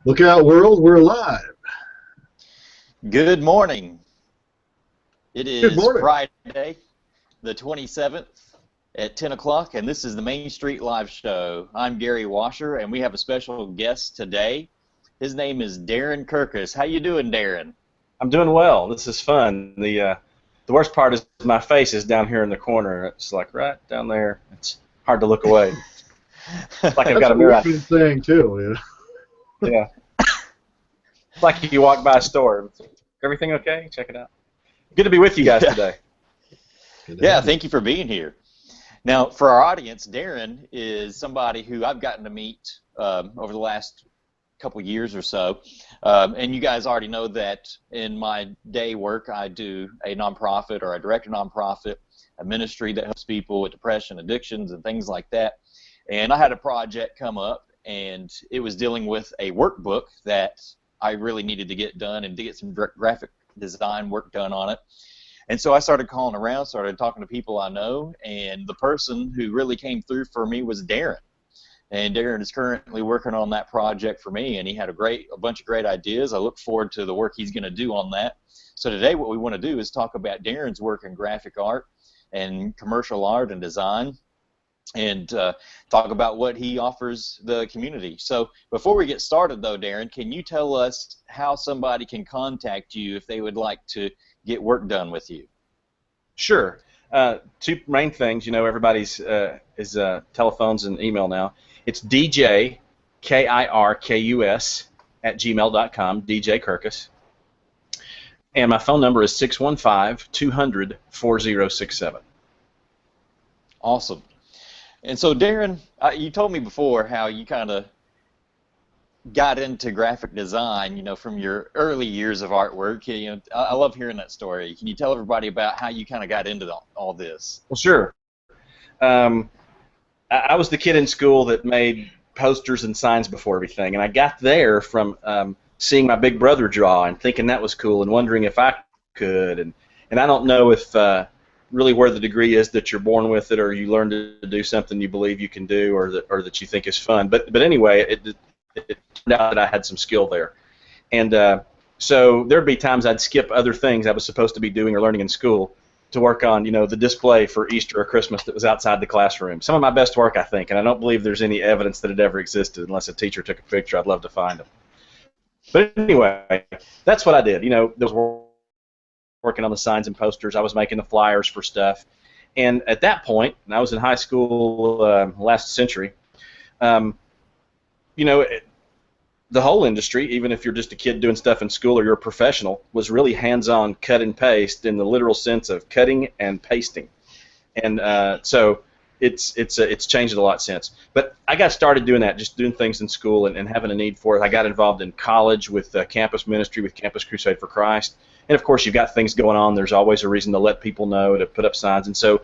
Look out, world, we're live. Good morning. It Good is morning. Friday, the 27th at 10 o'clock, and this is the Main Street Live Show. I'm Gary Washer, and we have a special guest today. His name is Darren Kirkus. How you doing, Darren? I'm doing well. This is fun. The worst part is my face is down here in the corner. It's like right down there. It's hard to look away. It's like I've That's got a what mirror. we've been saying too. Yeah. It's like you walk by a store. Everything okay? Check it out. Good to be with you guys Yeah. today. Yeah, thank you for being here. Now, for our audience, Darren is somebody who I've gotten to meet over the last couple years or so. And you guys already know that in my day work, I do a nonprofit, or I direct a nonprofit, a ministry that helps people with depression, addictions, and things like that. And I had a project come up, and it was dealing with a workbook that I really needed to get done and to get some graphic design work done on it. And so I started calling around, started talking to people I know, and the person who really came through for me was Darren. And Darren is currently working on that project for me, and he had a bunch of great ideas. I look forward to the work he's going to do on that. So today what we want to do is talk about Darren's work in graphic art and commercial art and design, and talk about what he offers the community. So before we get started, though, Darren, can you tell us how somebody can contact you if they would like to get work done with you? Sure. Two main things. Everybody's is telephones and email now. It's DJ KIRKUS at gmail.com. DJ Kirkus. And my phone number is 615-200-4067. Awesome. And so, Darren, you told me before how you kind of got into graphic design, from your early years of artwork. I love hearing that story. Can you tell everybody about how you kind of got into all this? Well, sure. Um, I was the kid in school that made posters and signs before everything, and I got there from seeing my big brother draw and thinking that was cool and wondering if I could. And I don't know if really where the degree is that you're born with it, or you learn to do something you believe you can do, or that you think is fun. But anyway, it turned out that I had some skill there. And so there'd be times I'd skip other things I was supposed to be doing or learning in school to work on, the display for Easter or Christmas that was outside the classroom. Some of my best work, I think, and I don't believe there's any evidence that it ever existed unless a teacher took a picture. I'd love to find them. But anyway, that's what I did. There was working on the signs and posters. I was making the flyers for stuff. And at that point, and I was in high school last century, um, you know, the whole industry, even if you're just a kid doing stuff in school or you're a professional, was really hands-on cut and paste in the literal sense of cutting and pasting. And so it's changed a lot since. But I got started doing that, just doing things in school and having a need for it. I got involved in college with campus ministry, with Campus Crusade for Christ. And, of course, you've got things going on. There's always a reason to let people know, to put up signs. And so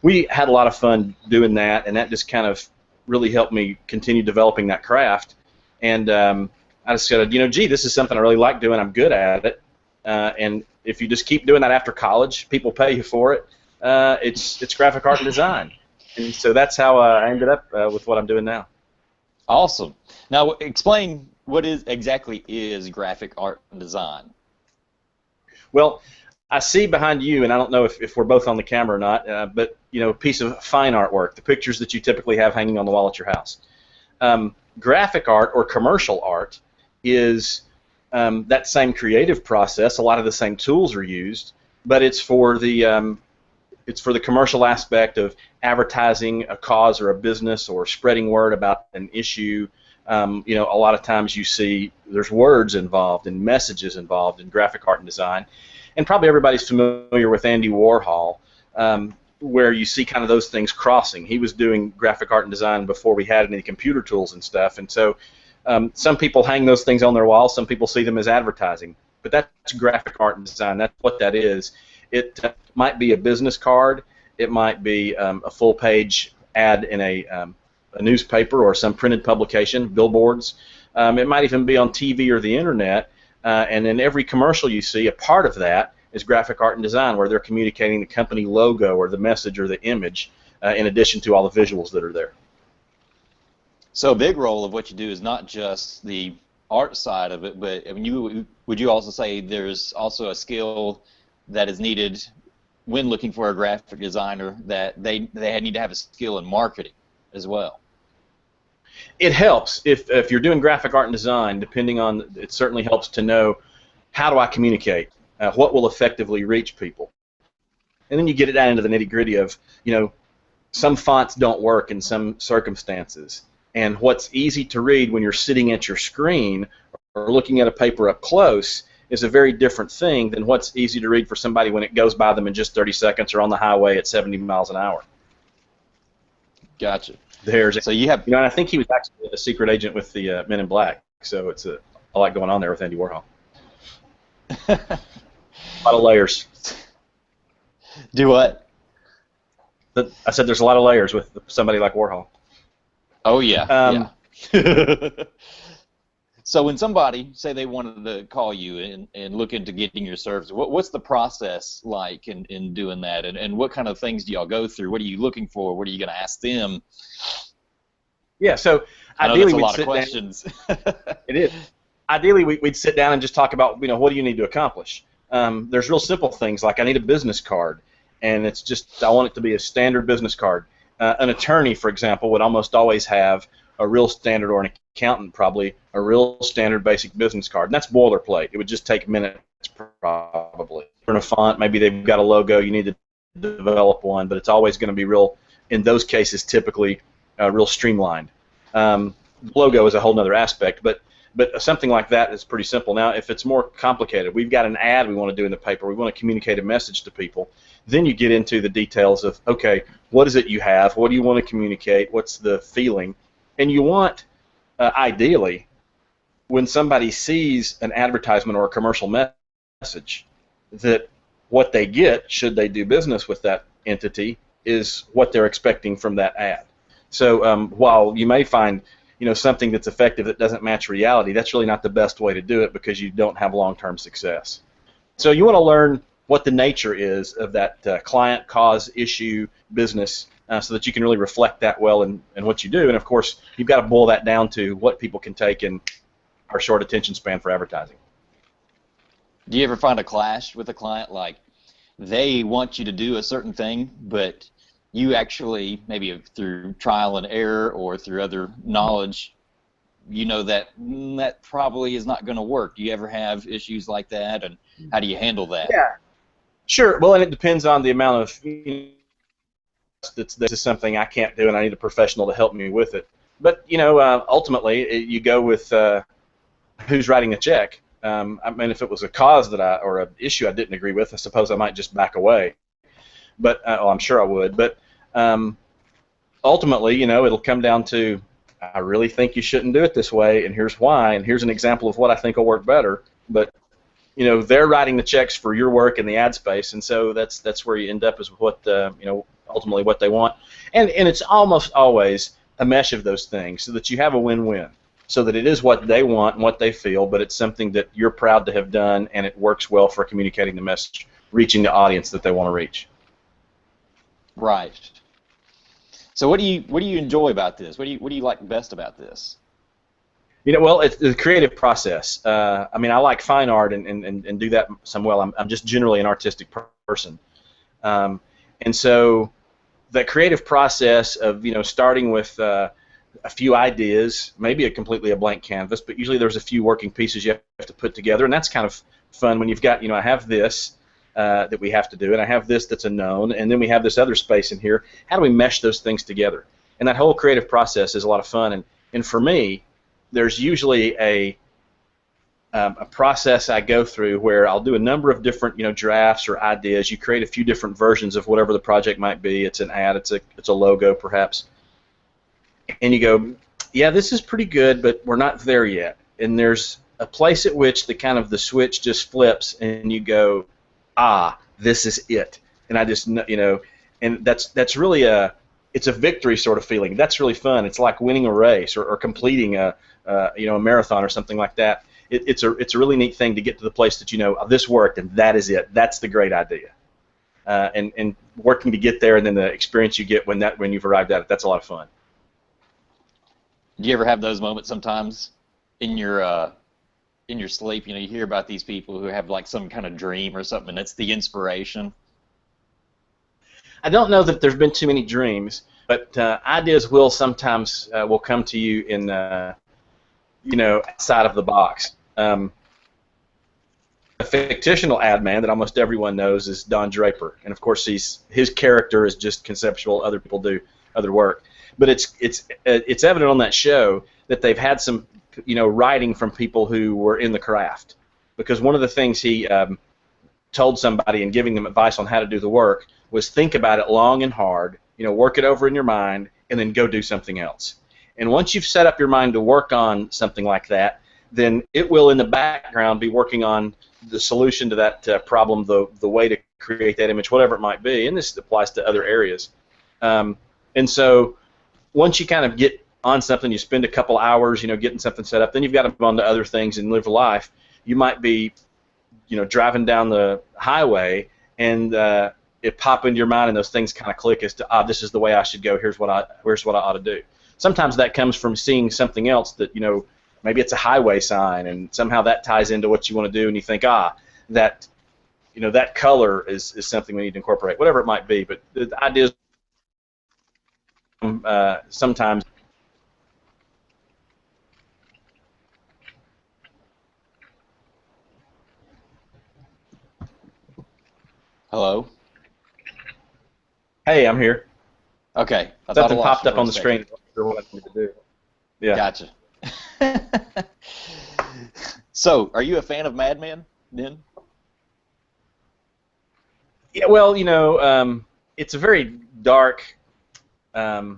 we had a lot of fun doing that, and that just kind of really helped me continue developing that craft. And I decided, gee, this is something I really like doing. I'm good at it. And if you just keep doing that after college, people pay you for it. It's graphic art and design. And so that's how I ended up with what I'm doing now. Awesome. Now, explain what exactly is graphic art and design. Well, I see behind you, and I don't know if we're both on the camera or not, but, a piece of fine artwork, the pictures that you typically have hanging on the wall at your house. Graphic art or commercial art is that same creative process. A lot of the same tools are used, but it's for the commercial aspect of advertising a cause or a business or spreading word about an issue. A lot of times you see there's words involved and messages involved in graphic art and design. And probably everybody's familiar with Andy Warhol, where you see kind of those things crossing. He was doing graphic art and design before we had any computer tools and stuff. And so some people hang those things on their walls. Some people see them as advertising. But that's graphic art and design. That's what that is. It might be a business card. It might be a full-page ad in a newspaper or some printed publication, billboards. It might even be on TV or the internet. And in every commercial you see, a part of that is graphic art and design, where they're communicating the company logo or the message or the image in addition to all the visuals that are there. So a big role of what you do is not just the art side of it, but I mean, would you also say there's also a skill that is needed when looking for a graphic designer, that they need to have a skill in marketing as well? It helps if you're doing graphic art and design. Depending on, it certainly helps to know, how do I communicate? What will effectively reach people? And then you get it down into the nitty-gritty of, some fonts don't work in some circumstances. And what's easy to read when you're sitting at your screen or looking at a paper up close is a very different thing than what's easy to read for somebody when it goes by them in just 30 seconds or on the highway at 70 miles an hour. Gotcha. So you have, and I think he was actually a secret agent with the Men in Black. So it's a lot going on there with Andy Warhol. A lot of layers. Do what? I said there's a lot of layers with somebody like Warhol. Oh yeah. Yeah. So when somebody, say they wanted to call you and look into getting your service, what's the process like in doing that, and what kind of things do y'all go through? What are you looking for? What are you going to ask them? Yeah, so I know ideally that's a we'd lot sit of questions. down. It is. Ideally we'd sit down and just talk about, what do you need to accomplish? There's real simple things like I need a business card, and it's just, I want it to be a standard business card. An attorney, for example, would almost always have a real standard, or an accountant probably, a real standard basic business card. And that's boilerplate. It would just take minutes probably. In a font, maybe they've got a logo, you need to develop one, but it's always going to be real, in those cases, typically real streamlined. Logo is a whole other aspect, but something like that is pretty simple. Now, if it's more complicated, we've got an ad we want to do in the paper, we want to communicate a message to people, then you get into the details of, okay, what is it you have, what do you want to communicate, what's the feeling, and you want, ideally, when somebody sees an advertisement or a commercial message, that what they get, should they do business with that entity, is what they're expecting from that ad. So while you may find something that's effective that doesn't match reality, that's really not the best way to do it, because you don't have long-term success. So you want to learn what the nature is of that client, cause, issue, business, so that you can really reflect that well in what you do. And of course, you've got to boil that down to what people can take in our short attention span for advertising. Do you ever find a clash with a client, like they want you to do a certain thing, but you actually, maybe through trial and error or through other knowledge, that probably is not going to work? Do you ever have issues like that, and how do you handle that? Yeah, sure. Well, and it depends on the amount of, this is something I can't do, and I need a professional to help me with it. But ultimately, you go with who's writing the check. I mean, if it was a cause or an issue I didn't agree with, I suppose I might just back away. But I'm sure I would. But ultimately, it'll come down to, I really think you shouldn't do it this way, and here's why, and here's an example of what I think will work better. But they're writing the checks for your work in the ad space, and so that's where you end up, is what ultimately what they want. And it's almost always a mesh of those things, so that you have a win-win, so that it is what they want and what they feel, but it's something that you're proud to have done, and it works well for communicating the message, reaching the audience that they want to reach. Right. So what do you enjoy about this? What do you like best about this? Well, it's the creative process. I mean, I like fine art and do that some well. I'm just generally an artistic person, and so the creative process of starting with a few ideas, maybe completely a blank canvas, but usually there's a few working pieces you have to put together, and that's kind of fun when you've got, I have this that we have to do, and I have this that's a known, and then we have this other space in here. How do we mesh those things together? And that whole creative process is a lot of fun, and for me, there's usually a process I go through where I'll do a number of different drafts or ideas. You create a few different versions of whatever the project might be. It's an ad, it's a logo perhaps, and you go, yeah, this is pretty good, but we're not there yet. And there's a place at which the switch just flips, and you go, ah, this is it. And I just and that's really it's a victory sort of feeling. That's really fun. It's like winning a race or completing a marathon or something like that. It's a really neat thing to get to the place that this worked, and that is it. That's the great idea. And working to get there, and then the experience you get when you've arrived at it, that's a lot of fun. Do you ever have those moments sometimes in your sleep, you hear about these people who have like some kind of dream or something, and it's the inspiration. I don't know that there's been too many dreams, but ideas will sometimes will come to you in outside of the box. A fictional ad man that almost everyone knows is Don Draper, and of course his character is just conceptual. Other people do other work, but it's evident on that show that they've had some writing from people who were in the craft, because one of the things he told somebody in giving them advice on how to do the work was think about it long and hard, work it over in your mind, and then go do something else. And once you've set up your mind to work on something like that, then it will in the background be working on the solution to that problem, the way to create that image, whatever it might be. And this applies to other areas. And so once you kind of get on something, you spend a couple hours, getting something set up, then you've got to move on to other things and live life. You might be, driving down the highway and it pop into your mind and those things kind of click as to, this is the way I should go, here's what I ought to do. Sometimes that comes from seeing something else that, maybe it's a highway sign, and somehow that ties into what you want to do, and you think, that color is something we need to incorporate, whatever it might be. But the ideas sometimes. Hello? Hey, I'm here. Okay. Something popped up on the screen. I'm not sure what I need to do. Yeah. Gotcha. So, are you a fan of Mad Men, then? Yeah, well, it's a very dark. It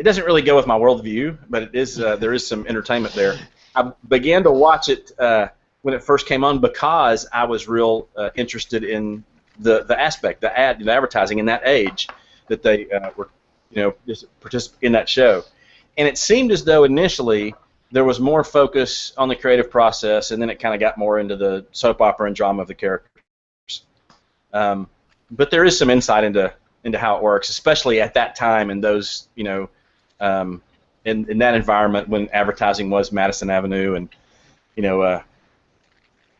doesn't really go with my worldview, but it is. There is some entertainment there. I began to watch it when it first came on because I was real interested in the aspect, the advertising in that age that they were, just participating in that show. And it seemed as though initially there was more focus on the creative process, and then it kind of got more into the soap opera and drama of the characters. But there is some insight into how it works, especially at that time in those, in that environment when advertising was Madison Avenue and,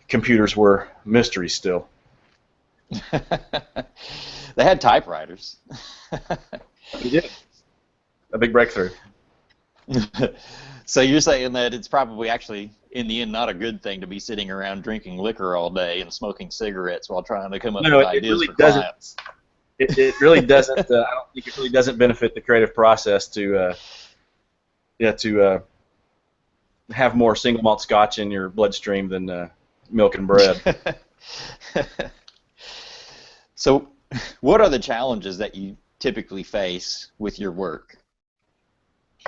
computers were mysteries still. They had typewriters. They did. A big breakthrough. So you're saying that it's probably actually, in the end, not a good thing to be sitting around drinking liquor all day and smoking cigarettes while trying to come up with ideas really for clients. It really doesn't. I don't think it really doesn't benefit the creative process to have more single malt scotch in your bloodstream than milk and bread. So, what are the challenges that you typically face with your work?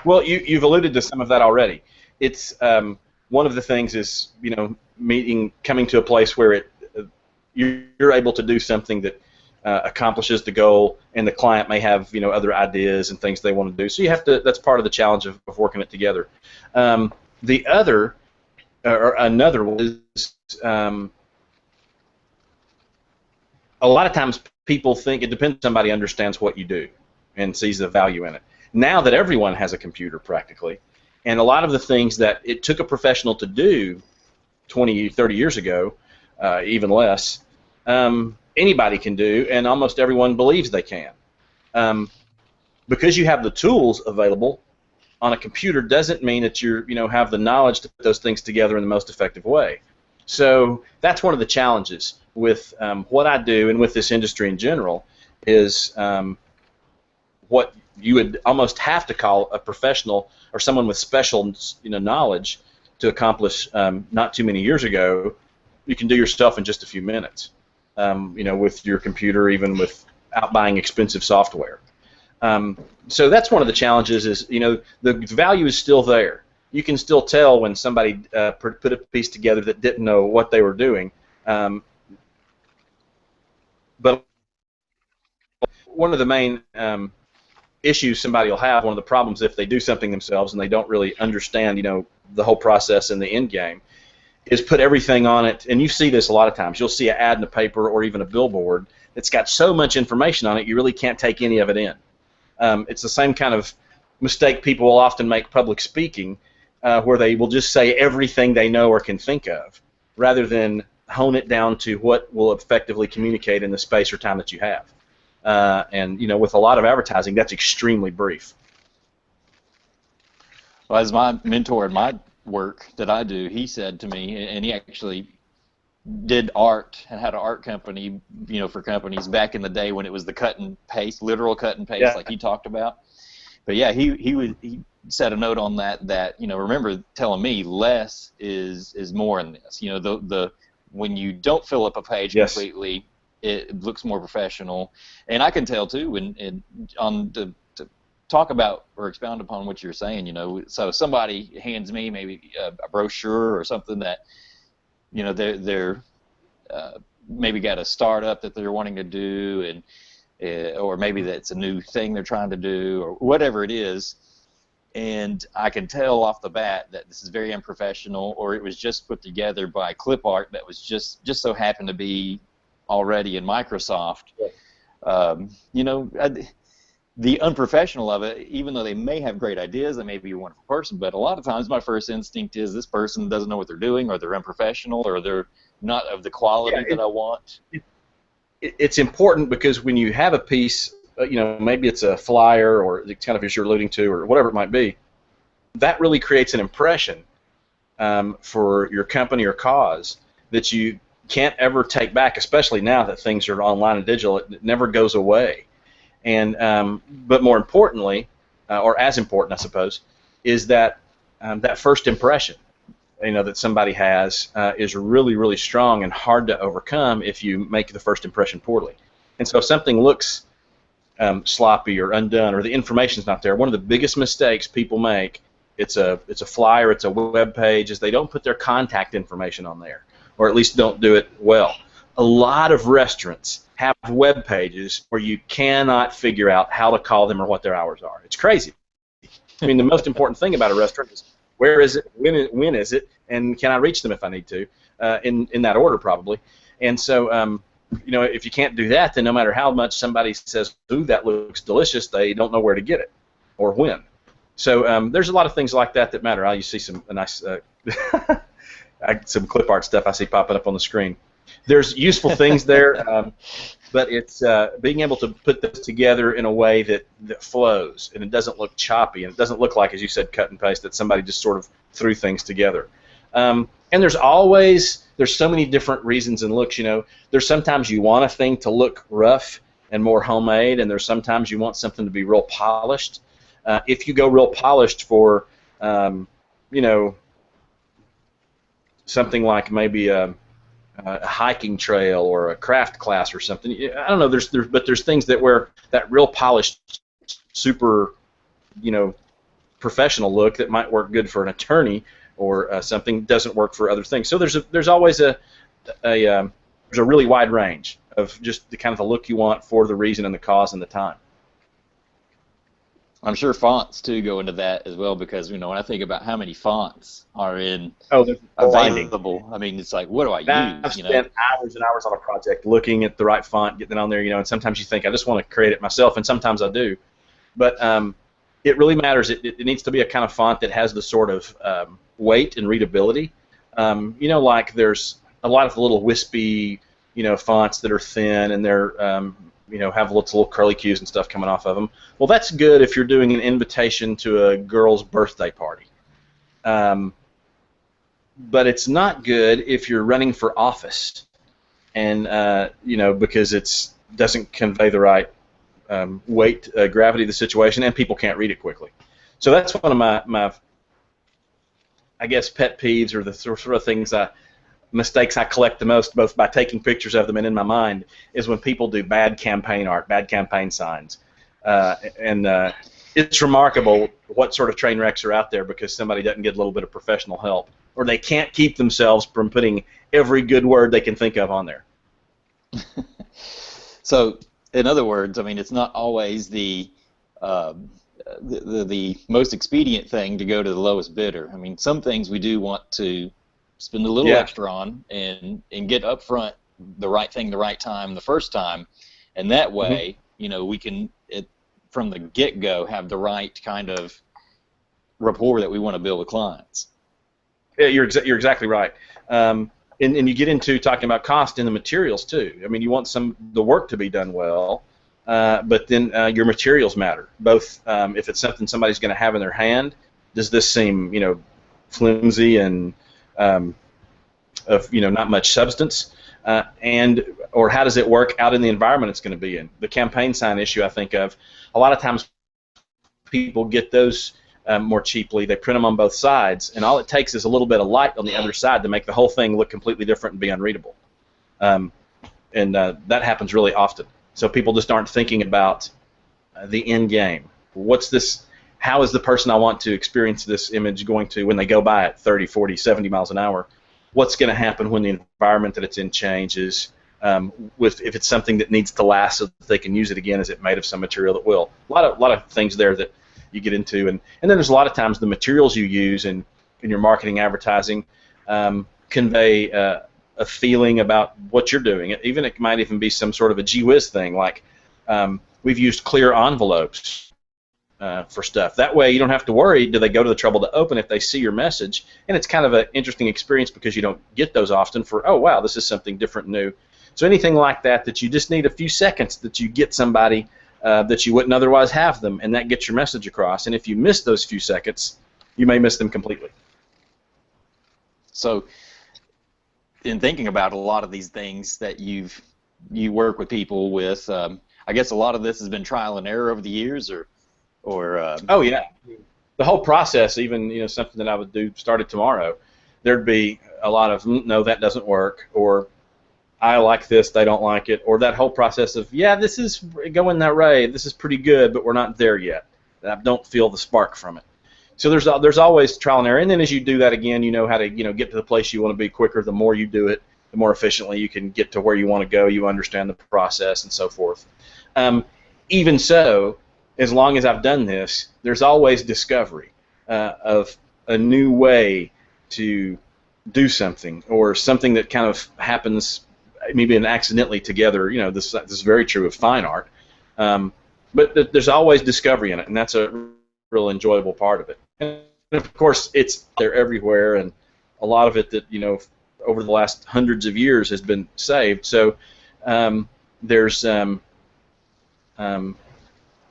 Well, you've alluded to some of that already. It's one of the things is coming to a place where you're able to do something that accomplishes the goal, and the client may have other ideas and things they want to do. So you have to. That's part of the challenge of working it together. The other or another one is a lot of times people think it depends. Somebody understands what you do and sees the value in it. Now that everyone has a computer practically, and a lot of the things that it took a professional to do 20, 30 years ago, even less, anybody can do, and almost everyone believes they can. Because you have the tools available on a computer doesn't mean that you have the knowledge to put those things together in the most effective way. So that's one of the challenges with what I do and with this industry in general is what you would almost have to call a professional or someone with special knowledge to accomplish not too many years ago. You can do yourself in just a few minutes, with your computer, even without buying expensive software. So that's one of the challenges is, the value is still there. You can still tell when somebody put a piece together that didn't know what they were doing. But one of the main issues somebody will have, one of the problems if they do something themselves and they don't really understand, the whole process and the end game, is put everything on it. And you see this a lot of times. You'll see an ad in a paper or even a billboard that's got so much information on it you really can't take any of it in. It's the same kind of mistake people will often make public speaking, where they will just say everything they know or can think of, rather than hone it down to what will effectively communicate in the space or time that you have. And with a lot of advertising, that's extremely brief. Well, as my mentor in my work that I do, he said to me, and he actually did art and had an art company, for companies back in the day when it was the cut and paste, literal cut and paste, like he talked about. But yeah, he set a note on that remember telling me less is more in this. The when you don't fill up a page completely, it looks more professional, and I can tell too. And to talk about or expound upon what you're saying, so somebody hands me maybe a brochure or something that they're maybe got a startup that they're wanting to do, and or maybe that's a new thing they're trying to do, or whatever it is, and I can tell off the bat that this is very unprofessional, or it was just put together by clip art that was just so happened to be already in Microsoft. The unprofessional of it, even though they may have great ideas, they may be a wonderful person, but a lot of times my first instinct is this person doesn't know what they're doing, or they're unprofessional, or they're not of the quality that I want. It's important because when you have a piece, maybe it's a flyer or kind of as you're alluding to, or whatever it might be, that really creates an impression for your company or cause that you can't ever take back, especially now that things are online and digital. It never goes away. And but more importantly, or as important, I suppose, is that that first impression, that somebody has is really, really strong and hard to overcome if you make the first impression poorly. And so if something looks sloppy or undone, or the information's not there, one of the biggest mistakes people make, it's a flyer, it's a web page, is they don't put their contact information on there, or at least don't do it well. A lot of restaurants have web pages where you cannot figure out how to call them or what their hours are. It's crazy. I mean, the most important thing about a restaurant is where is it, when is it, and can I reach them if I need to, in that order probably. And so, if you can't do that, then no matter how much somebody says, ooh, that looks delicious, they don't know where to get it or when. So there's a lot of things like that matter. You see some nice, some clip art stuff I see popping up on the screen. There's useful things there, but it's being able to put this together in a way that flows, and it doesn't look choppy, and it doesn't look like, as you said, cut and paste, that somebody just sort of threw things together. And there's so many different reasons and looks. There's sometimes you want a thing to look rough and more homemade, and there's sometimes you want something to be real polished. If you go real polished for, something like maybe a hiking trail or a craft class or something, I don't know. But there's things that where that real polished, super, professional look that might work good for an attorney or something doesn't work for other things. So there's always there's a really wide range of just the kind of the look you want for the reason and the cause and the time. I'm sure fonts too go into that as well, because when I think about how many fonts are in available, I mean, it's like, what do I use? I've spent hours and hours on a project looking at the right font, getting it on there, and sometimes you think I just want to create it myself, and sometimes I do, but it really matters. It needs to be a kind of font that has the sort of weight and readability. Like there's a lot of the little wispy, fonts that are thin and they're have little curly cues and stuff coming off of them. Well, that's good if you're doing an invitation to a girl's birthday party. But it's not good if you're running for office, and because it doesn't convey the right weight, gravity of the situation, and people can't read it quickly. So that's one of my I guess pet peeves, or the sort of things mistakes I collect the most, both by taking pictures of them and in my mind, is when people do bad campaign art, bad campaign signs. It's remarkable what sort of train wrecks are out there because somebody doesn't get a little bit of professional help, or they can't keep themselves from putting every good word they can think of on there. So, in other words, I mean, it's not always the most expedient thing to go to the lowest bidder. I mean, some things we do want to spend a little extra on and get up front the right thing the right time the first time, and that way we can from the get-go have the right kind of rapport that we want to build with clients. Yeah, you're exactly right. And you get into talking about cost in the materials too. I mean, you want the work to be done well, but then your materials matter. Both if it's something somebody's going to have in their hand, does this seem flimsy and of not much substance, or how does it work out in the environment it's going to be in? The campaign sign issue I think of, a lot of times people get those more cheaply. They print them on both sides, and all it takes is a little bit of light on the other side to make the whole thing look completely different and be unreadable. And that happens really often. So people just aren't thinking about the end game. What's this? How is the person I want to experience this image going to, when they go by at 30, 40, 70 miles an hour, what's going to happen when the environment that it's in changes? If it's something that needs to last so that they can use it again, is it made of some material that will? A lot of things there that you get into, and then there's a lot of times the materials you use in your marketing advertising convey a feeling about what you're doing. It might even be some sort of a gee whiz thing, like we've used clear envelopes for stuff. That way you don't have to worry, do they go to the trouble to open if they see your message, and it's kind of an interesting experience because you don't get those often for, oh wow, this is something different, new. So anything like that you just need a few seconds that you get somebody that you wouldn't otherwise have them, and that gets your message across. And if you miss those few seconds, you may miss them completely. So, in thinking about a lot of these things that you work with people with, I guess a lot of this has been trial and error over the years, or oh yeah, the whole process, even something that I would do started tomorrow, there'd be a lot of no, that doesn't work, or I like this, they don't like it, or that whole process of, yeah, this is going that way, this is pretty good, but we're not there yet. I don't feel the spark from it. So there's always trial and error, and then as you do that again, you know how to get to the place you want to be quicker. The more you do it, the more efficiently you can get to where you want to go. You understand the process and so forth. Even so, as long as I've done this, there's always discovery of a new way to do something, or something that kind of happens maybe accidentally together. This is very true of fine art, but there's always discovery in it, and that's a real enjoyable part of it. And of course, it's there everywhere, and a lot of it that over the last hundreds of years has been saved. So there's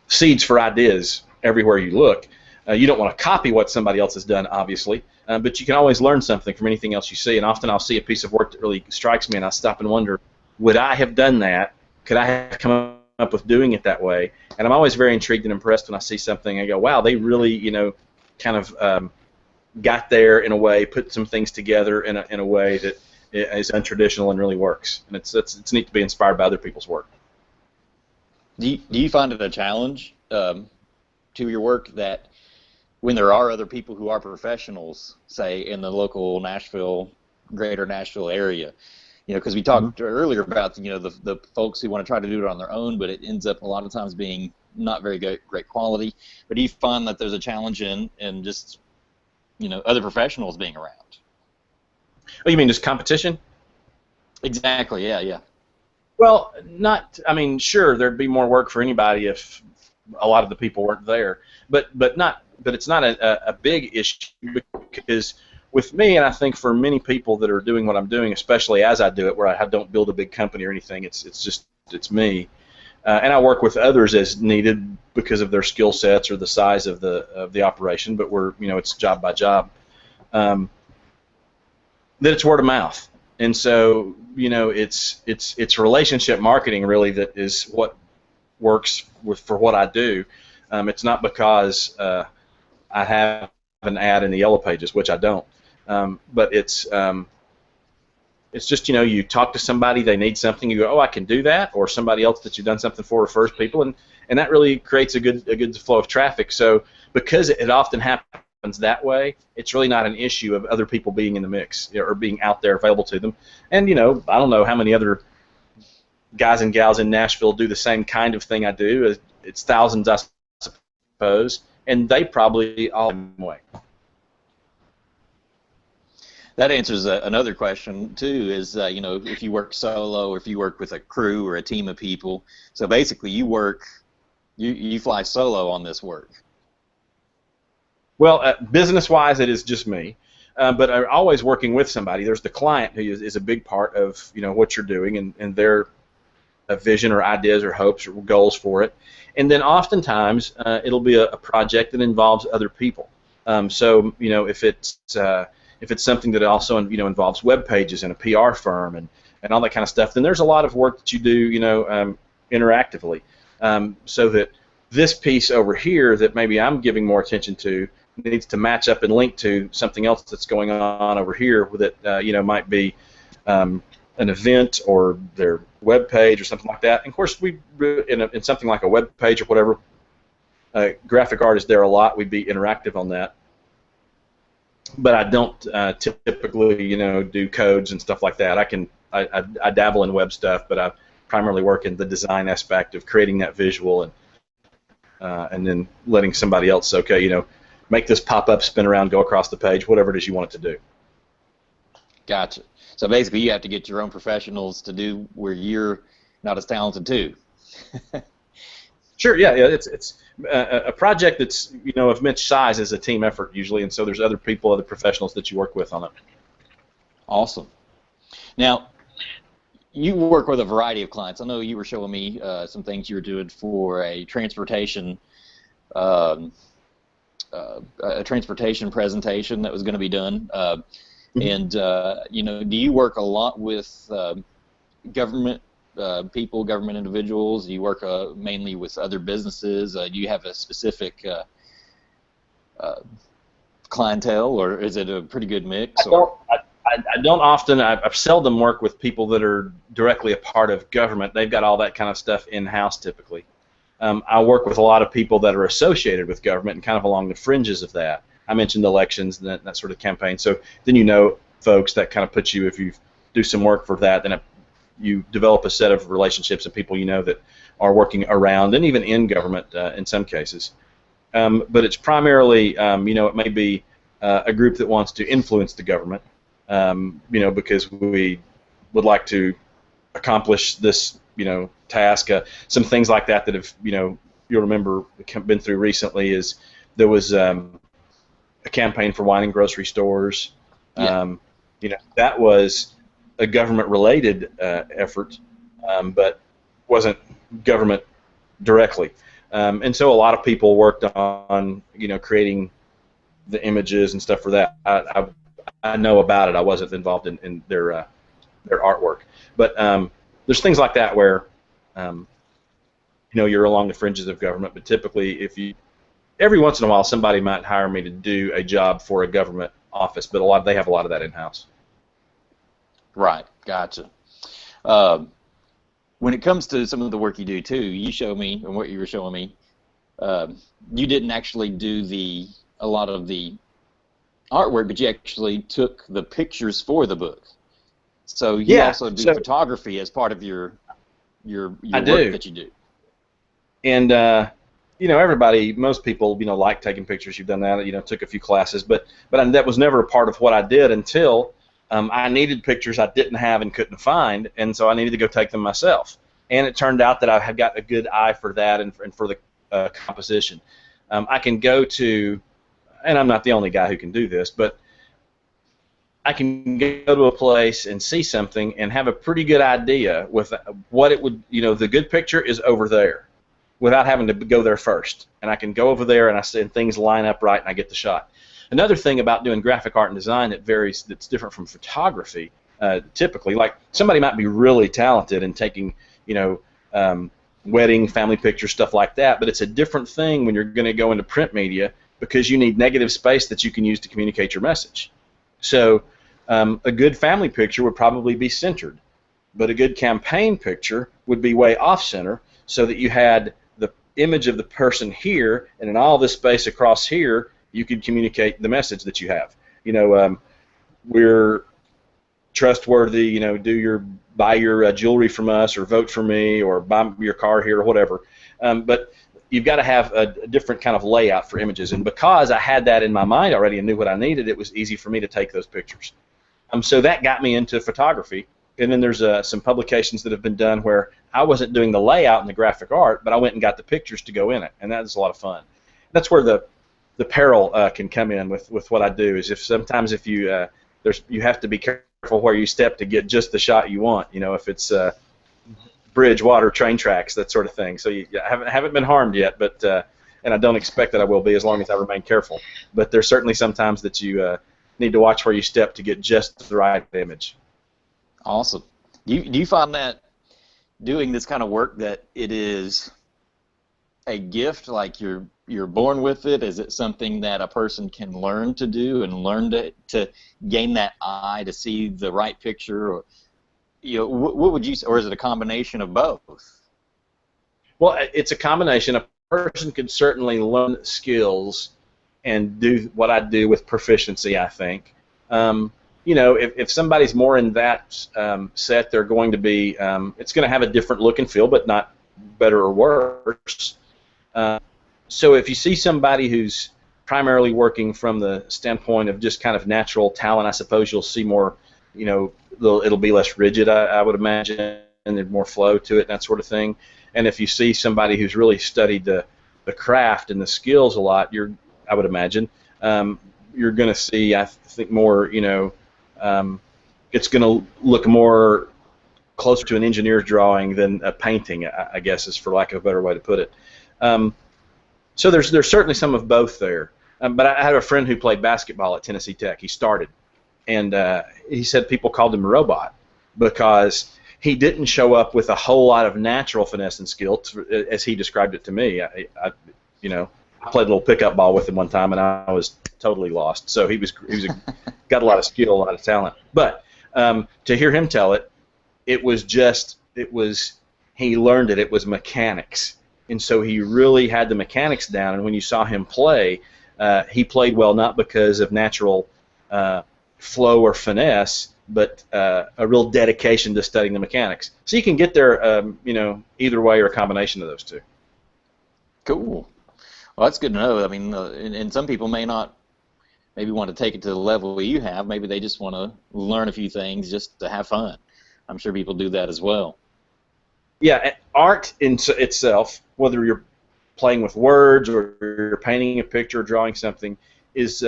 seeds for ideas everywhere you look. You don't want to copy what somebody else has done, obviously, but you can always learn something from anything else you see. And often I'll see a piece of work that really strikes me, and I stop and wonder, would I have done that? Could I have come up with doing it that way? And I'm always very intrigued and impressed when I see something. I go, wow, they really, kind of got there in a way, put some things together in a way that is untraditional and really works. And it's neat to be inspired by other people's work. Do you find it a challenge to your work that when there are other people who are professionals, say in the local greater Nashville area, because we talked earlier about the folks who want to try to do it on their own, but it ends up a lot of times being not very great quality. But do you find that there's a challenge in just other professionals being around? Oh, you mean just competition? Exactly. Yeah. Well, sure, there'd be more work for anybody if a lot of the people weren't there, but it's not a big issue, because with me, and I think for many people that are doing what I'm doing, especially as I do it, where I don't build a big company or anything, it's me, and I work with others as needed because of their skill sets or the size of the operation, but it's job by job. That it's word of mouth. And so, it's relationship marketing really that is what works for what I do. It's not because I have an ad in the Yellow Pages, which I don't, but it's just you talk to somebody, they need something, you go, oh, I can do that, or somebody else that you've done something for refers people, and that really creates a good flow of traffic. So because it often happens that way, it's really not an issue of other people being in the mix or being out there available to them. And I don't know how many other guys and gals in Nashville do the same kind of thing I do. It's thousands, I suppose, and they probably all the same way. That answers another question too. Is if you work solo, or if you work with a crew or a team of people. So basically, you work You fly solo on this work. Well, business-wise, it is just me, but I'm always working with somebody. There's the client who is a big part of what you're doing and their vision or ideas or hopes or goals for it. And then oftentimes it'll be a project that involves other people. So if it's something that also involves web pages and a PR firm and all that kind of stuff, then there's a lot of work that you do interactively. So that this piece over here that maybe I'm giving more attention to needs to match up and link to something else that's going on over here that might be an event or their web page or something like that. And of course, in something like a web page or whatever, graphic art is there a lot. We'd be interactive on that. But I don't typically do codes and stuff like that. I dabble in web stuff, but I primarily work in the design aspect of creating that visual and then letting somebody else, make this pop up, spin around, go across the page, whatever it is you want it to do. Gotcha. So basically, you have to get your own professionals to do where you're not as talented too. Sure. Yeah. It's a project that's of Mitch's size is a team effort usually, and so there's other people, other professionals that you work with on it. Awesome. Now, you work with a variety of clients. I know you were showing me some things you were doing for a transportation presentation that was going to be done. And do you work a lot with government people, government individuals? Do you work mainly with other businesses? Do you have a specific clientele, or is it a pretty good mix? I don't often. I've seldom worked with people that are directly a part of government. They've got all that kind of stuff in-house typically. I work with a lot of people that are associated with government and kind of along the fringes of that. I mentioned elections and that sort of campaign. So then folks that kind of puts you, if you do some work for that, then you develop a set of relationships and people that are working around and even in government in some cases. But it's primarily, it may be a group that wants to influence the government, because we would like to accomplish this, task. Some things like that have, you'll remember, been through recently is there was a campaign for wine and grocery stores. Yeah. That was a government-related effort, but wasn't government directly. And so a lot of people worked on, creating the images and stuff for that. I know about it. I wasn't involved in their artwork, but there's things like that where you're along the fringes of government. But typically, every once in a while, somebody might hire me to do a job for a government office, but they have a lot of that in-house. Right, gotcha. When it comes to some of the work you do too, you show me, and what you were showing me, you didn't actually do a lot of the artwork, but you actually took the pictures for the book. So you also do photography as part of your work that you do. And most people like taking pictures. You've done that. Took a few classes, but that was never a part of what I did until I needed pictures I didn't have and couldn't find, and so I needed to go take them myself. And it turned out that I had got a good eye for that and for the composition. I can go to, and I'm not the only guy who can do this, but I can go to a place and see something and have a pretty good idea with what it would, the good picture is over there, without having to go there first. And I can go over there and things line up right and I get the shot. Another thing about doing graphic art and design that's different from photography, typically, like somebody might be really talented in taking, wedding, family pictures, stuff like that, but it's a different thing when you're going to go into print media because you need negative space that you can use to communicate your message. So a good family picture would probably be centered, but a good campaign picture would be way off-center so that you had the image of the person here, and in all this space across here, you could communicate the message that you have. We're trustworthy. Buy your jewelry from us, or vote for me, or buy your car here, or whatever. But you've got to have a different kind of layout for images. And because I had that in my mind already and knew what I needed, it was easy for me to take those pictures. So that got me into photography. and then there's some publications that have been done where I wasn't doing the layout and the graphic art, but I went and got the pictures to go in it, and that is a lot of fun. That's where the peril can come in with what I do. Is sometimes if you you have to be careful where you step to get just the shot you want. You know, if it's bridge, water, train tracks, that sort of thing. So I haven't been harmed yet, but and I don't expect that I will be as long as I remain careful. But there's certainly sometimes that you need to watch where you step to get just the right image. Awesome. Do you find that doing this kind of work that it is a gift, like you're born with it? Is it something that a person can learn to do and learn to gain that eye to see the right picture? Or what would you say, or is it a combination of both? Well, it's a combination. A person can certainly learn skills and do what I do with proficiency, I think. If somebody's more in that set, they're going to be, it's going to have a different look and feel, but not better or worse. So if you see somebody who's primarily working from the standpoint of just kind of natural talent, I suppose you'll see more, it'll be less rigid, I would imagine, and there's more flow to it and that sort of thing. And if you see somebody who's really studied the craft and the skills a lot, I would imagine, you're going to see, I think, more, it's going to look more closer to an engineer's drawing than a painting, I guess, is for lack of a better way to put it. So there's certainly some of both there. But I had a friend who played basketball at Tennessee Tech. He started, and he said people called him a robot because he didn't show up with a whole lot of natural finesse and skill, as he described it to me. I played a little pickup ball with him one time, and I was totally lost. So he was got a lot of skill, a lot of talent. But to hear him tell it, he learned it. It was mechanics. And so he really had the mechanics down, and when you saw him play, he played well not because of natural flow or finesse, but a real dedication to studying the mechanics. So you can get there, either way or a combination of those two. Cool. Well, that's good to know. I mean, and some people may not maybe want to take it to the level you have. Maybe they just want to learn a few things just to have fun. I'm sure people do that as well. Yeah, art in itself, whether you're playing with words or you're painting a picture or drawing something, is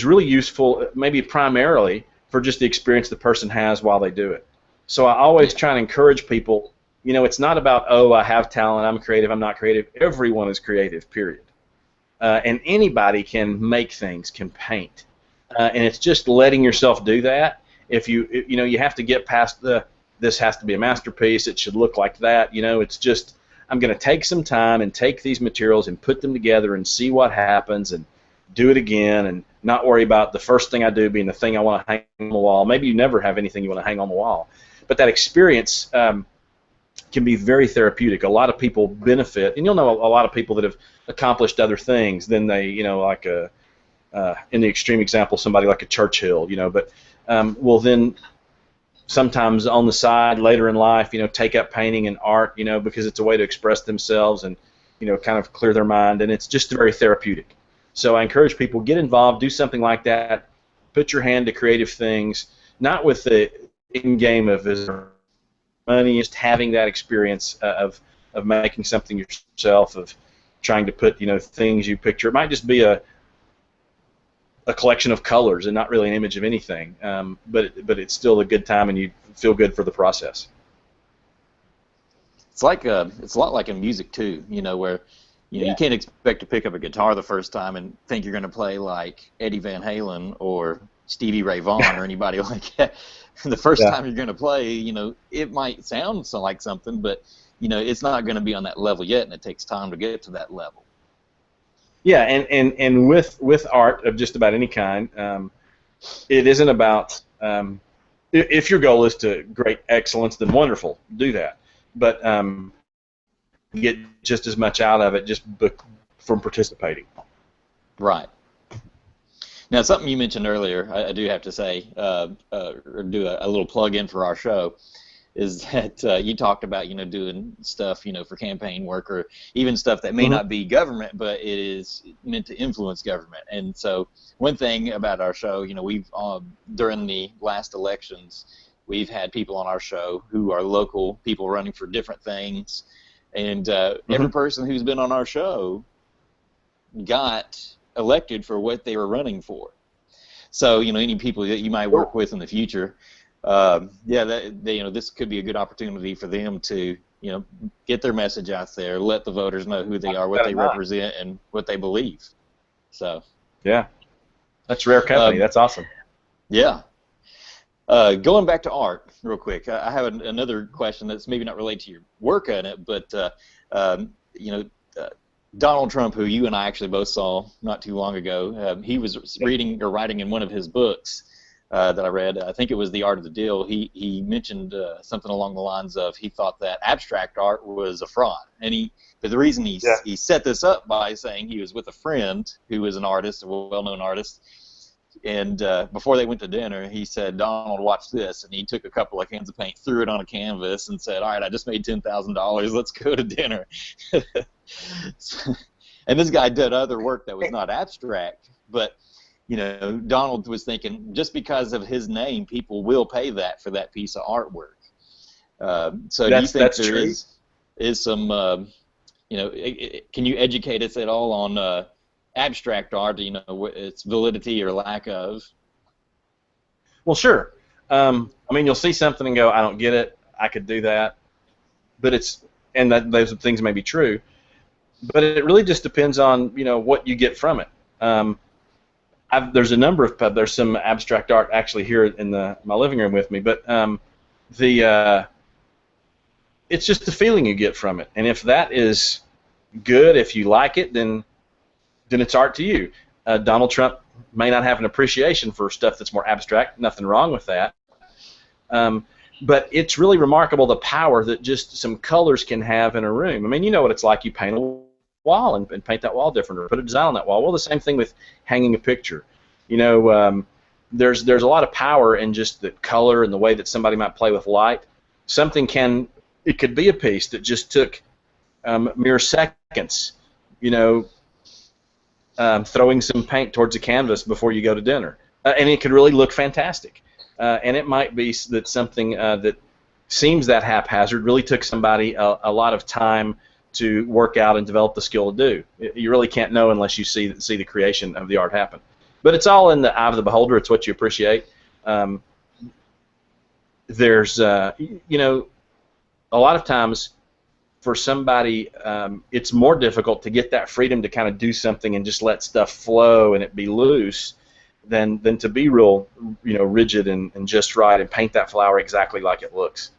really useful, maybe primarily for just the experience the person has while they do it. So I always try and encourage people, it's not about, oh, I have talent, I'm creative, I'm not creative. Everyone is creative, period. And anybody can make things, can paint. And it's just letting yourself do that. If you have to get past this has to be a masterpiece, it should look like that. It's just, I'm going to take some time and take these materials and put them together and see what happens and do it again and not worry about the first thing I do being the thing I want to hang on the wall. Maybe you never have anything you want to hang on the wall. But that experience can be very therapeutic. A lot of people benefit, and you'll know a lot of people that have accomplished other things than they, like in the extreme example, somebody like a Churchill, but will then sometimes on the side later in life, take up painting and art, because it's a way to express themselves and, kind of clear their mind, and it's just very therapeutic. So I encourage people, get involved, do something like that, put your hand to creative things, not with the end game of money, just having that experience of making something yourself, of trying to put, things you picture. It might just be a collection of colors and not really an image of anything, but it's still a good time and you feel good for the process. It's a lot like in music too, where you can't expect to pick up a guitar the first time and think you're going to play like Eddie Van Halen or Stevie Ray Vaughan or anybody like that. The first time you're going to play, it might sound like something, but it's not going to be on that level yet, and it takes time to get to that level. Yeah, and with art of just about any kind, it isn't about if your goal is to great excellence, then wonderful, do that. But get just as much out of it just from participating. Right. Now, something you mentioned earlier, I do have to say, or do a little plug-in for our show, is that you talked about, doing stuff, for campaign work or even stuff that may not be government, but it is meant to influence government. And so one thing about our show, we've, during the last elections, we've had people on our show who are local people running for different things, and every person who's been on our show got elected for what they were running for. So, any people that you might work with in the future, this could be a good opportunity for them to, get their message out there, let the voters know who they are, what they represent, and what they believe. So. Yeah, that's rare company. That's awesome. Yeah. Going back to art real quick, I have another question that's maybe not related to your work on it, but Donald Trump, who you and I actually both saw not too long ago, he was reading or writing in one of his books that I read, I think it was The Art of the Deal, he mentioned something along the lines of he thought that abstract art was a fraud. And but the reason he set this up by saying he was with a friend who was an artist, a well-known artist, and before they went to dinner, he said, "Donald, watch this." And he took a couple of cans of paint, threw it on a canvas, and said, "All right, I just made $10,000. Let's go to dinner." And this guy did other work that was not abstract, but Donald was thinking just because of his name, people will pay that for that piece of artwork. So do you think there is some, can you educate us at all on abstract art, its validity or lack of? Well, sure. You'll see something and go, I don't get it. I could do that. But those things may be true. But it really just depends on, what you get from it. There's a number of there's some abstract art actually here in my living room with me, but it's just the feeling you get from it. And if that is good, if you like it, then it's art to you. Donald Trump may not have an appreciation for stuff that's more abstract. Nothing wrong with that. But it's really remarkable the power that just some colors can have in a room. You know what it's like. You paint a wall and paint that wall different, or put a design on that wall. Well, the same thing with hanging a picture. There's a lot of power in just the color and the way that somebody might play with light. It could be a piece that just took mere seconds, throwing some paint towards a canvas before you go to dinner, and it could really look fantastic. And it might be that something that seems that haphazard really took somebody a lot of time to work out and develop the skill to do. You really can't know unless you see the creation of the art happen. But it's all in the eye of the beholder. It's what you appreciate. There's, a lot of times for somebody, it's more difficult to get that freedom to kind of do something and just let stuff flow and it be loose than to be real, rigid and just right and paint that flower exactly like it looks.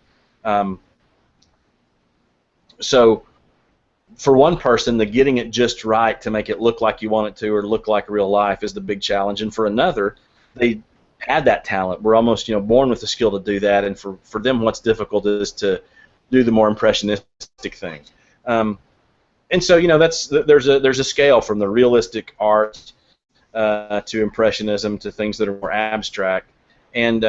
So for one person, the getting it just right to make it look like you want it to or look like real life is the big challenge. And for another, they had that talent. We're almost born with the skill to do that. And for them, what's difficult is to do the more impressionistic thing. And so there's a scale from the realistic art to impressionism to things that are more abstract and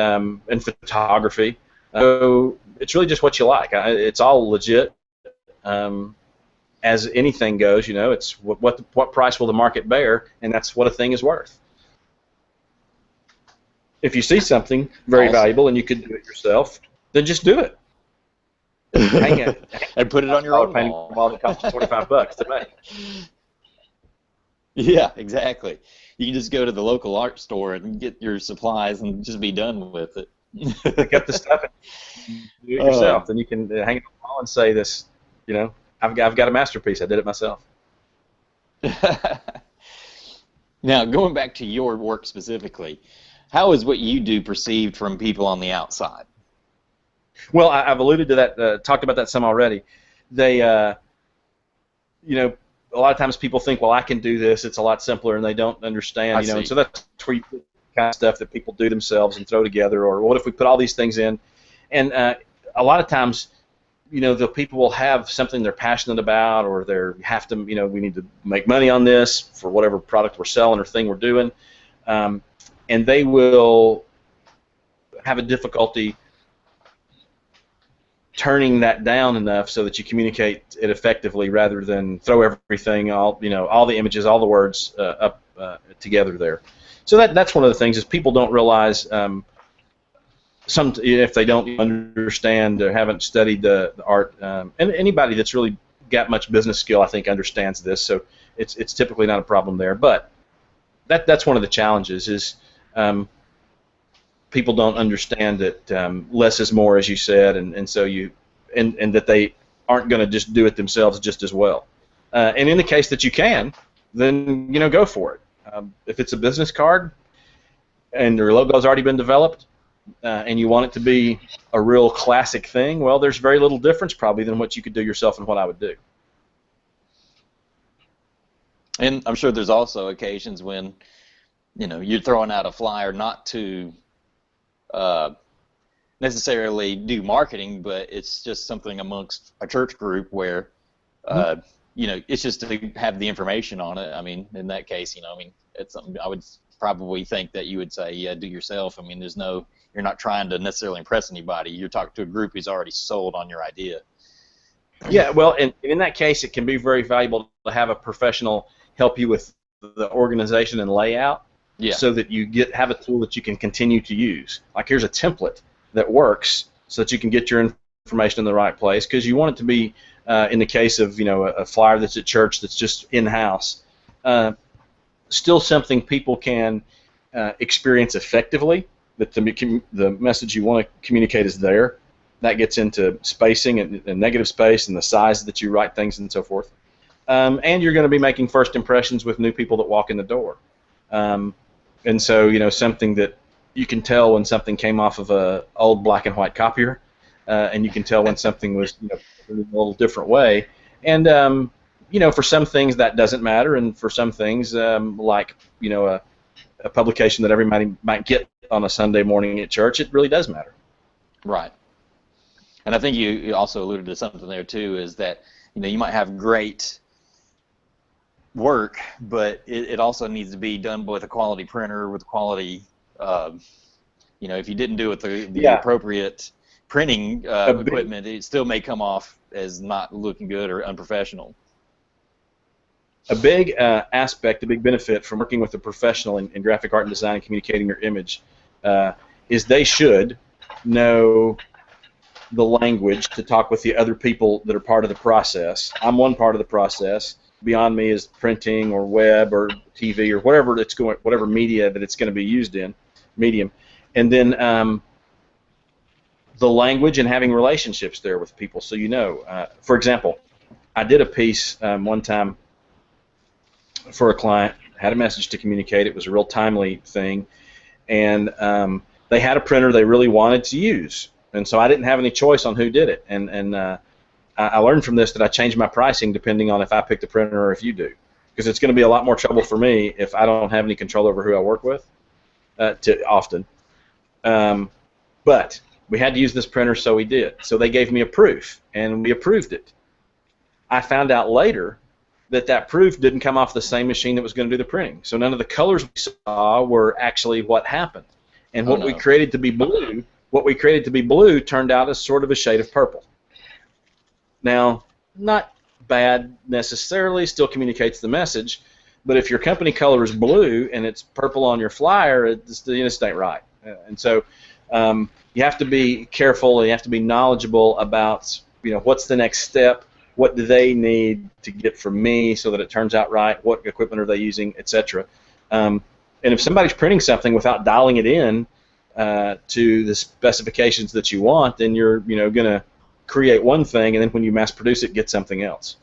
photography. So it's really just what you like. It's all legit. As anything goes, it's what price will the market bear, and that's what a thing is worth. If you see something very valuable and you could do it yourself, then just do it. Hang it. And put it on your own wall. That costs $25 to make. Yeah, exactly. You can just go to the local art store and get your supplies and just be done with it. Pick up the stuff and do it yourself. Then you can hang it on the wall and say this, I've got a masterpiece. I did it myself. Now, going back to your work specifically, how is what you do perceived from people on the outside? Well, I've alluded to that, talked about that some already. They, a lot of times people think, well, I can do this. It's a lot simpler, and they don't understand. And so that's where you put the kind of stuff that people do themselves and throw together. Or what if we put all these things in? And a lot of times, the people will have something they're passionate about, or we need to make money on this for whatever product we're selling or thing we're doing, and they will have a difficulty turning that down enough so that you communicate it effectively, rather than throw everything, all the images, all the words up together there. So that's one of the things is people don't realize some if they don't understand or haven't studied the art, and anybody that's really got much business skill, I think, understands this. So it's typically not a problem there. But that's one of the challenges is people don't understand that less is more, as you said, and so and that they aren't going to just do it themselves just as well. And in the case that you can, then go for it. If it's a business card and your logo's already been developed, and you want it to be a real classic thing, well, there's very little difference probably than what you could do yourself and what I would do. And I'm sure there's also occasions when, you're throwing out a flyer not to necessarily do marketing, but it's just something amongst a church group where, it's just to have the information on it. I mean, in that case, it's something I would probably think that you would say, yeah, do yourself. I mean, you're not trying to necessarily impress anybody. You're talking to a group who's already sold on your idea. Yeah, well, and in that case, it can be very valuable to have a professional help you with the organization and layout, so that you have a tool that you can continue to use. Like, here's a template that works so that you can get your information in the right place, because you want it to be, in the case of a flyer that's at church that's just in-house, still something people can experience effectively, that the message you want to communicate is there. That gets into spacing and negative space and the size that you write things and so forth. And you're going to be making first impressions with new people that walk in the door. And so, something that you can tell when something came off of a old black and white copier, and you can tell when something was in a little different way. And for some things that doesn't matter, and for some things like a publication that everybody might get on a Sunday morning at church, it really does matter. Right. And I think you also alluded to something there too, is that you might have great work, but it also needs to be done with a quality printer, with quality. If you didn't do it with the appropriate printing equipment, it still may come off as not looking good or unprofessional. A big aspect, a big benefit from working with a professional in graphic art and design and communicating your image is they should know the language to talk with the other people that are part of the process. I'm one part of the process. Beyond me is printing or web or TV or whatever media that it's going to be used in, medium. And then the language and having relationships there with people. So for example, I did a piece one time for a client, had a message to communicate. It was a real timely thing, and they had a printer they really wanted to use, and so I didn't have any choice on who did it. And I learned from this that I change my pricing depending on if I pick the printer or if you do, because it's going to be a lot more trouble for me if I don't have any control over who I work with, often. But we had to use this printer, so we did. So they gave me a proof, and we approved it. I found out later that proof didn't come off the same machine that was going to do the printing. So none of the colors we saw were actually what happened. And what we created to be blue turned out as sort of a shade of purple. Now, not bad necessarily, still communicates the message, but if your company color is blue and it's purple on your flyer, it just ain't right. And so you have to be careful and you have to be knowledgeable about what's the next step. What do they need to get from me so that it turns out right? What equipment are they using, etc. And if somebody's printing something without dialing it in to the specifications that you want, then you're going to create one thing, and then when you mass produce it, get something else.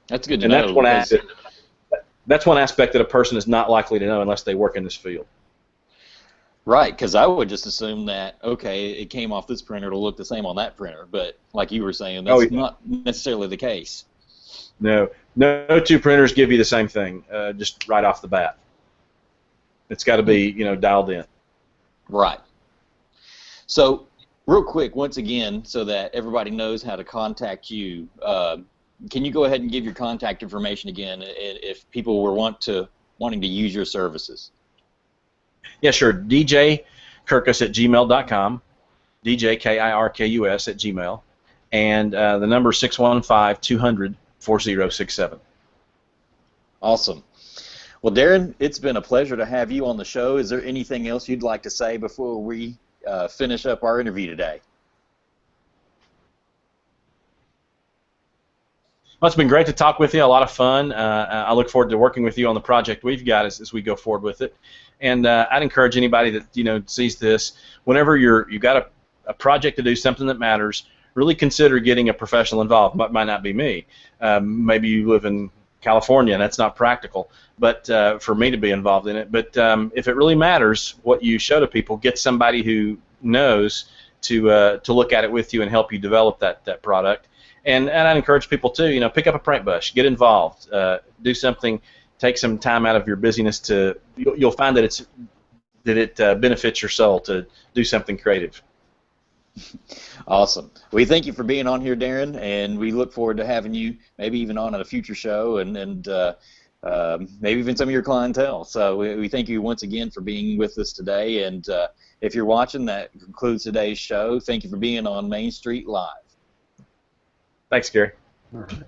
That's good to know. And that's one aspect that a person is not likely to know unless they work in this field. Right, because I would just assume that, okay, it came off this printer, it'll look the same on that printer. But like you were saying, that's not necessarily the case. No two printers give you the same thing, just right off the bat. It's got to be, dialed in. Right. So, real quick, once again, so that everybody knows how to contact you, can you go ahead and give your contact information again if people were wanting to use your services? Yeah, sure. DJ Kirkus at gmail.com, DJ Kirkus at gmail, and the number is 615-200-4067. Awesome. Well, Darren, it's been a pleasure to have you on the show. Is there anything else you'd like to say before we finish up our interview today. Well, it's been great to talk with you. A lot of fun. I look forward to working with you on the project we've got as we go forward with it. And I'd encourage anybody that sees this, whenever you got a project to do, something that matters, really consider getting a professional involved. Might not be me. Maybe you live in California and that's not practical, but for me to be involved in it. But if it really matters what you show to people, get somebody who knows to look at it with you and help you develop that product. And I'd encourage people too, pick up a paint brush, get involved, do something, take some time out of your busyness you'll find that it benefits your soul to do something creative. Awesome. We thank you for being on here, Darren, and we look forward to having you maybe even on at a future show and maybe even some of your clientele. So we thank you once again for being with us today, and if you're watching, that concludes today's show. Thank you for being on Main Street Live. Thanks, Gary. All right.